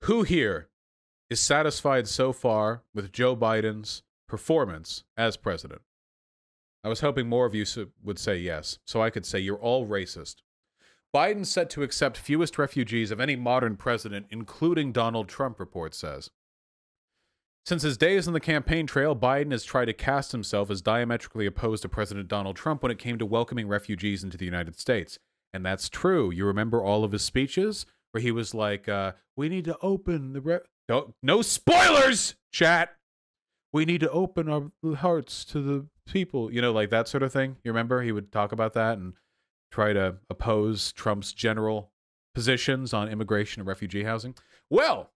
Who here is satisfied so far with Joe Biden's performance as president? I was hoping more of you would say yes, so I could say you're all racist. Biden set to accept fewest refugees of any modern president, including Donald Trump, report says. Since his days on the campaign trail, Biden has tried to cast himself as diametrically opposed to President Donald Trump when it came to welcoming refugees into the United States. And that's true. You remember all of his speeches where he was like, we need to open the... No spoilers, chat! We need to open our hearts to the people. You know, like that sort of thing. You remember? He would talk about that and try to oppose Trump's general positions on immigration and refugee housing. Well,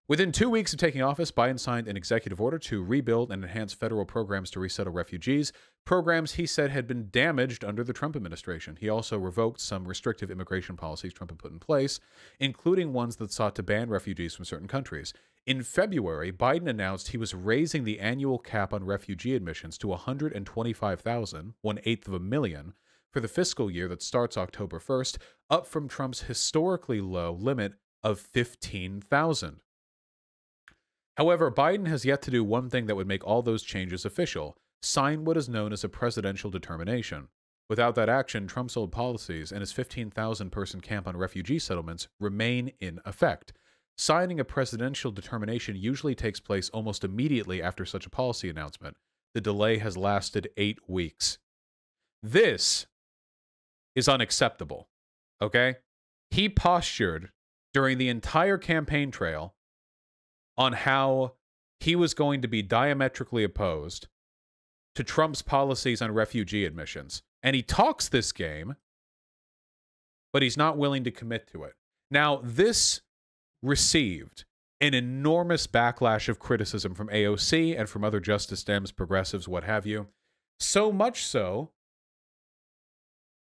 within 2 weeks of taking office, Biden signed an executive order to rebuild and enhance federal programs to resettle refugees, programs he said had been damaged under the Trump administration. He also revoked some restrictive immigration policies Trump had put in place, including ones that sought to ban refugees from certain countries. In February, Biden announced he was raising the annual cap on refugee admissions to 125,000, 1/8 of a million, for the fiscal year that starts October 1st, up from Trump's historically low limit of 15,000. However, Biden has yet to do one thing that would make all those changes official: sign what is known as a presidential determination. Without that action, Trump's old policies and his 15,000-person camp on refugee settlements remain in effect. Signing a presidential determination usually takes place almost immediately after such a policy announcement. The delay has lasted 8 weeks. This is unacceptable, okay? He postured during the entire campaign trail on how he was going to be diametrically opposed to Trump's policies on refugee admissions. And he talks this game, but he's not willing to commit to it. Now, this received an enormous backlash of criticism from AOC and from other Justice Dems, progressives, what have you. So much so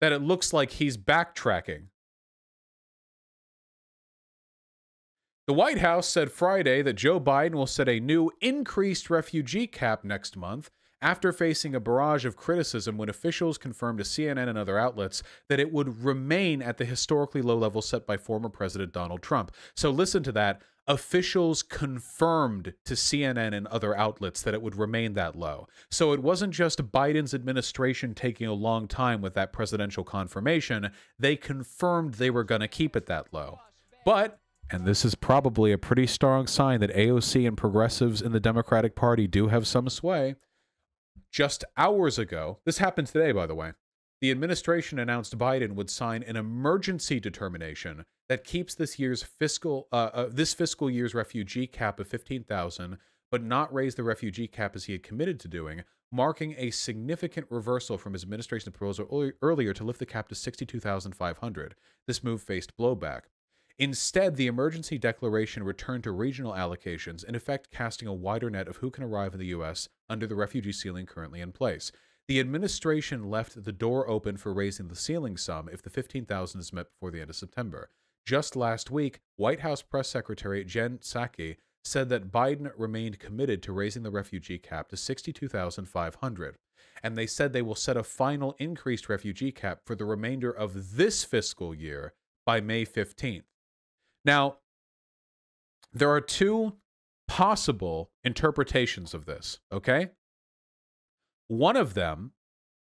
that it looks like he's backtracking. The White House said Friday that Joe Biden will set a new increased refugee cap next month after facing a barrage of criticism when officials confirmed to CNN and other outlets that it would remain at the historically low level set by former President Donald Trump. So listen to that. Officials confirmed to CNN and other outlets that it would remain that low. So it wasn't just Biden's administration taking a long time with that presidential confirmation. They confirmed they were going to keep it that low. But, and this is probably a pretty strong sign that AOC and progressives in the Democratic Party do have some sway, just hours ago, this happened today, by the way, the administration announced Biden would sign an emergency determination that keeps this fiscal year's refugee cap of 15,000, but not raise the refugee cap as he had committed to doing, marking a significant reversal from his administration's proposal earlier to lift the cap to 62,500. This move faced blowback. Instead, the emergency declaration returned to regional allocations, in effect casting a wider net of who can arrive in the U.S. under the refugee ceiling currently in place. The administration left the door open for raising the ceiling sum if the 15,000 is met before the end of September. Just last week, White House Press Secretary Jen Psaki said that Biden remained committed to raising the refugee cap to 62,500. And they said they will set a final increased refugee cap for the remainder of this fiscal year by May 15th. Now, there are two possible interpretations of this, okay? One of them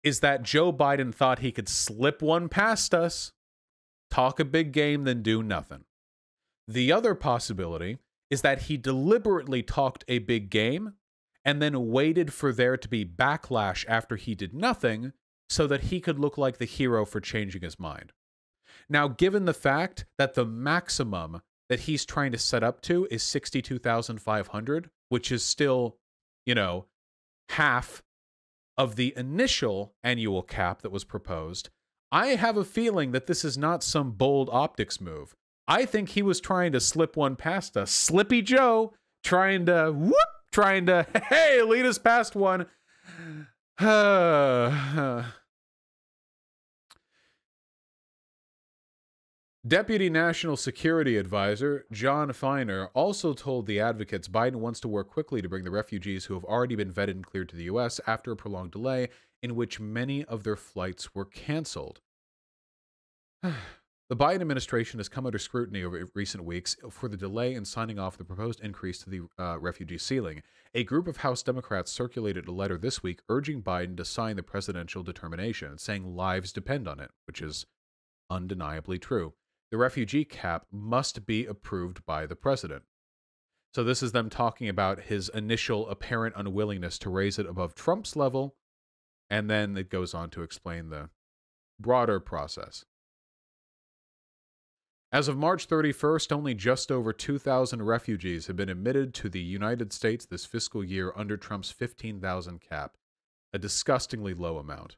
is that Joe Biden thought he could slip one past us, talk a big game, then do nothing. The other possibility is that he deliberately talked a big game and then waited for there to be backlash after he did nothing so that he could look like the hero for changing his mind. Now, given the fact that the maximum that he's trying to set up to is 62,500, which is still, you know, half of the initial annual cap that was proposed, I have a feeling that this is not some bold optics move. I think he was trying to slip one past us. Slippy Joe trying to, hey, lead us past one. Deputy National Security Advisor John Feiner also told the advocates Biden wants to work quickly to bring the refugees who have already been vetted and cleared to the U.S. after a prolonged delay in which many of their flights were canceled. The Biden administration has come under scrutiny over recent weeks for the delay in signing off the proposed increase to the refugee ceiling. A group of House Democrats circulated a letter this week urging Biden to sign the presidential determination, saying lives depend on it, which is undeniably true. The refugee cap must be approved by the president. So this is them talking about his initial apparent unwillingness to raise it above Trump's level, and then it goes on to explain the broader process. As of March 31st, only just over 2,000 refugees have been admitted to the United States this fiscal year under Trump's 15,000 cap, a disgustingly low amount.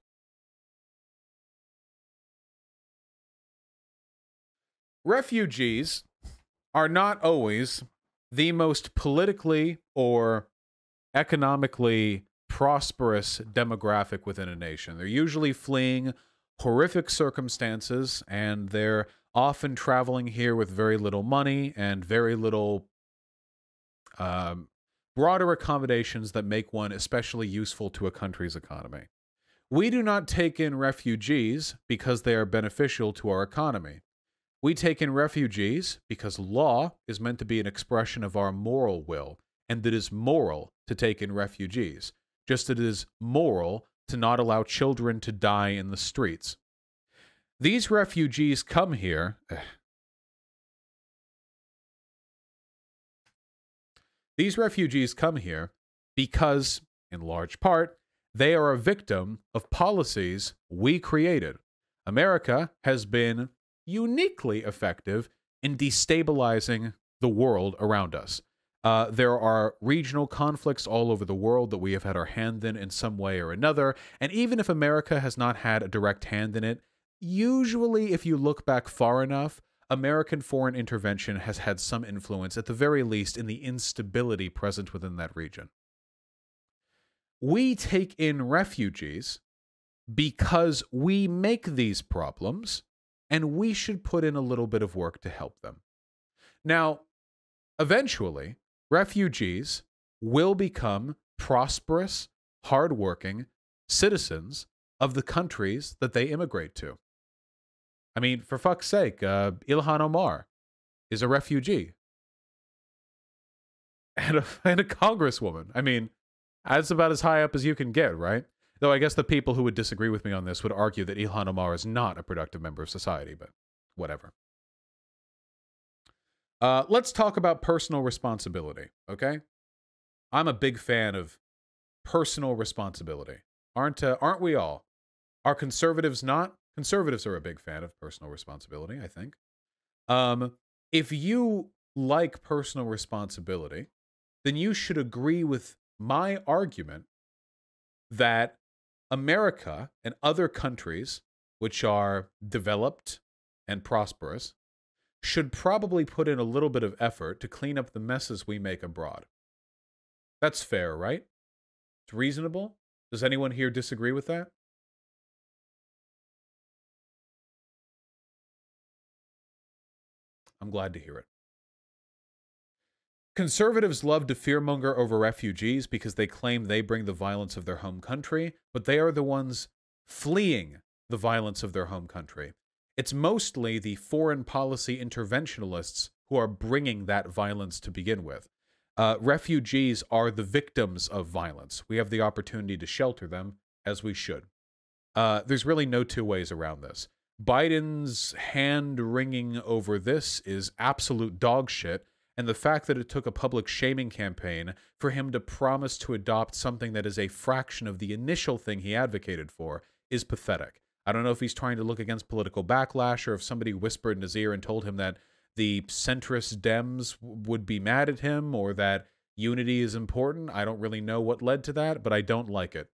Refugees are not always the most politically or economically prosperous demographic within a nation. They're usually fleeing horrific circumstances, and they're often traveling here with very little money and very little broader accommodations that make one especially useful to a country's economy. We do not take in refugees because they are beneficial to our economy. We take in refugees because law is meant to be an expression of our moral will, and it is moral to take in refugees, just as it is moral to not allow children to die in the streets. These refugees come here. These refugees come here because, in large part, they are a victim of policies we created. America has been uniquely effective in destabilizing the world around us. There are regional conflicts all over the world that we have had our hand in some way or another, and even if America has not had a direct hand in it, usually if you look back far enough, American foreign intervention has had some influence, at the very least, in the instability present within that region. We take in refugees because we make these problems, and we should put in a little bit of work to help them. Now, eventually, refugees will become prosperous, hardworking citizens of the countries that they immigrate to. I mean, for fuck's sake, Ilhan Omar is a refugee. And a congresswoman. I mean, that's about as high up as you can get, right? Though I guess the people who would disagree with me on this would argue that Ilhan Omar is not a productive member of society, but whatever. Let's talk about personal responsibility, okay? I'm a big fan of personal responsibility. Aren't we all? Are conservatives not? Conservatives are a big fan of personal responsibility, I think. If you like personal responsibility, then you should agree with my argument that America and other countries which are developed and prosperous should probably put in a little bit of effort to clean up the messes we make abroad. That's fair, right? It's reasonable. Does anyone here disagree with that? I'm glad to hear it. Conservatives love to fearmonger over refugees because they claim they bring the violence of their home country, but they are the ones fleeing the violence of their home country. It's mostly the foreign policy interventionalists who are bringing that violence to begin with. Refugees are the victims of violence. We have the opportunity to shelter them, as we should. There's really no two ways around this. Biden's hand-wringing over this is absolute dog shit, and the fact that it took a public shaming campaign for him to promise to adopt something that is a fraction of the initial thing he advocated for is pathetic. I don't know if he's trying to look against political backlash or if somebody whispered in his ear and told him that the centrist Dems would be mad at him or that unity is important. I don't really know what led to that, but I don't like it.